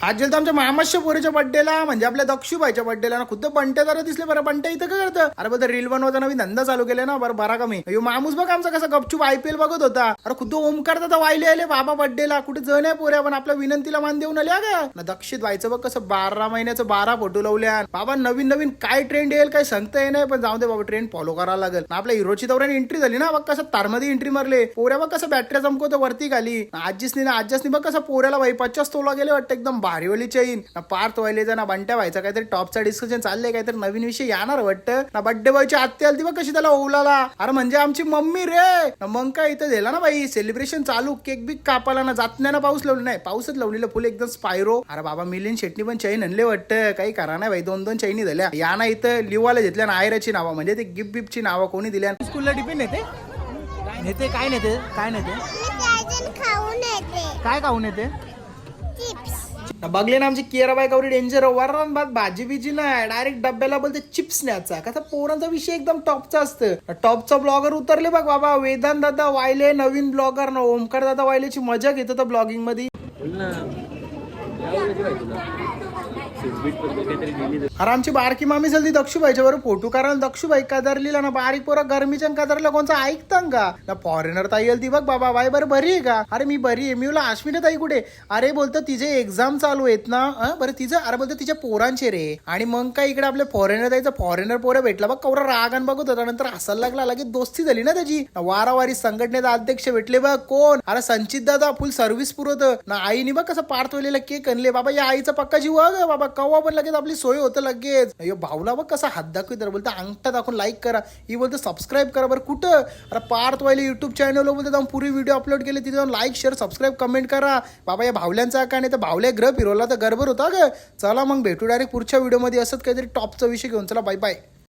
आज गेलो आमच्या मामाच्या पोरीच्या बर्थडेला, म्हणजे आपल्या दक्षूबाईच्या बर्थडेला ना. खुद्द बंटे जरा दिसले बरं. बंटे इथं काय करतं? अरे बघ रील बनवता नवीन धंदा चालू केले ना. बरं बरा कमी माणूस बघ आमचा कसा गपचूप IPL बघत होता. अरे खुद्द ओमकार दादा वाहिले आले बाबा बर्थडेला. कुठे जण आहे पोऱ्या, पण आपल्या विनंतीला मान देऊन आल्या का. दक्षित व्हायचं बघ कसं 12 महिन्याचं 12 फोटो लावल्या. बाबा नवीन नवीन काय ट्रेंड येईल काय सांगता येईल नाही, पण जाऊ दे बाबा ट्रेंड फॉलो करायला लागेल. आपल्या हिरोची दौऱ्याने एंट्री झाली ना. बघ कसं तारमध्ये एंट्री मारले पोऱ्या. बघ कसं बॅटऱ्या चमकवतो वरती खाली. आजीसनी बघ कसं पोऱ्याला बाई 50 तोला गेले वाटतं. एकदम भारीवाली चैन ना. पार्थ व्हायले ना बंट्या व्हायचा काहीतरी टॉपचा डिस्कशन चाललंय, काहीतरी नवीन विषय येणार वाटतं ना. बड्डे बॉयची आत्या आलती बघ कशी त्याला ओवलाला. अरे म्हणजे आमची मम्मी रे. मग काय इथं दिला ना बाई सेलिब्रेशन चालू. केक बिक कापाला ना. जातण्यानं पाऊस लावली नाही, पाऊसच लावलेलं फुल एकदम स्पायरो. अरे बाबा मिलिंद शेट्टी पण चैन आणले वाटतं. काही करा नाही बाई. 2-2 चैनी झाल्या. या ना इथं लिवाला घेतल्या ना आयराची नावं, म्हणजे ते गिफ्ट बिफ्टची नावं कोणी दिल्या. स्कूलला टिफिन नेते काय नेते काय खाऊन येते बघले ना. आमची केराबाई गौरी डेंजर. वरण भात भाजी बिजी ना डायरेक्ट डब्याला बोलते चिप्स न्यायचा. कसा पोरांचा विषय एकदम टॉपचा असतं. टॉपचा ब्लॉगर उतरले बघ बाबा. वेदांत दादा वायले नवीन ब्लॉगर ना. ओमकार दादा वायलेची मजा घेत होता ब्लॉगिंग मध्ये. अरे आमची बारकी मामी झाली दक्षूबाईच्या बरोबर फोटो कारण दक्षूबाई कदरलीला ना. बारीक पोरा गरमीच्या कदरला कोणचा ऐकतं का. फॉरेनर ताई आली ती बघ बाबा. बाई बरं बरी आहे का. अरे मी बरी आहे. मी बोला अश्विनी ताई कुठे. अरे बोलतो तिचे एक्झाम चालू आहेत ना. बरं तिचं. अरे बोलतो तिच्या पोरांचे रे. आणि मग काय इकडे आपल्या फॉरेनर ताईचा फॉरेनर पोरं भेटला बघ. कवरा रागान बघत होता. नंतर हसायला लागला. लगेच दोस्ती झाली ना त्याची. वारावारी संघटनेचा अध्यक्ष भेटले बघ. कोण. अरे संचित दादा फुल सर्व्हिस पुरवत ना. आईने बघ कसं पार्थ वेळेला केक आणले बाबा. या आईचा पक्का जीव ग बाबा. कवा पण लगेच आपली सोय होतं लगेच. अयो भाऊला बघ कसा हात दाखवत. बोलतो अंगठा दाखवून लाईक करा. ही बोलतो सबस्क्राईब करा. बरं कुठं. अरे पार्थ वाले युट्यूब चॅनल बोलतो जाऊन पुरी व्हिडिओ अपलोड केले. तिथे जाऊन लाईक शेअर सबस्क्राईब कमेंट करा बाबा. या भावल्यांचा काय नाही तर भावल्या ग्रह फिरवला तर गडबड होता ग. चला मग भेटू डायरेक्ट पुढच्या व्हिडिओमध्ये असंच काहीतरी टॉपचा विषय घेऊन. चला बाय बाय.